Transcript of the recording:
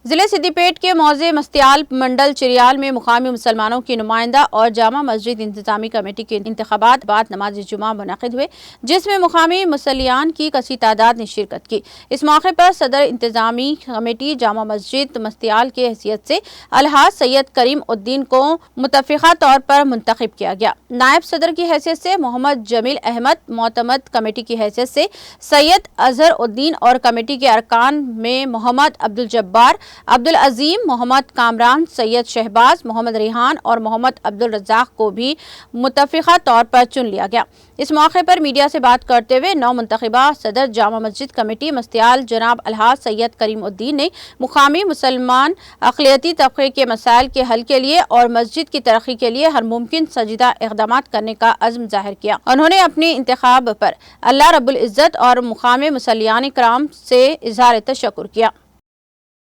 जिले सिद्दीपेट के मौजे मस्तियाल मंडल चिरियाल में मुकामी मुसलमानों की नुमाइंदा और जामा मस्जिद इंतजामी कमेटी के इंतखाबात बाद नमाज जुमा मुनक़िद हुए, जिसमें मुकामी मुसल्लियान की कसी तादाद ने शिरकत की। इस मौके पर सदर इंतजामी कमेटी जामा मस्जिद मस्तियाल के हैसियत से अलहाज सैयद करीम उद्दीन को मुतफ़िक़ा तौर पर मुंतखब किया गया। नायब सदर की हैसियत से मोहम्मद जमील अहमद, मोतमद कमेटी की हैसियत से सैयद अजहर उद्दीन और कमेटी के अरकान में मोहम्मद अब्दुल जब्बार, अब्दुल अजीम, मोहम्मद कामरान, सैयद शहबाज, मोहम्मद रिहान और मोहम्मद अब्दुल रज़ाक को भी मुतफ़िक़ा तौर पर चुन लिया गया। इस मौके पर मीडिया से बात करते हुए नौ मुंतखबा सदर जामा मस्जिद कमेटी मस्तियाल जनाब अलहाज सैयद करीम उद्दीन ने मुकामी मुसलमान अक़लियती तबके के मसाइल के हल के लिए और मस्जिद की तरक्की के लिए हर मुमकिन संजीदा इक़दाम करने का अज़्म ज़ाहिर किया। उन्होंने अपने इंतखाब पर अल्लाह रब्बुल इज़्ज़त और मुकामी मुसल्लियान इकराम से इज़हार तशक्कुर किया।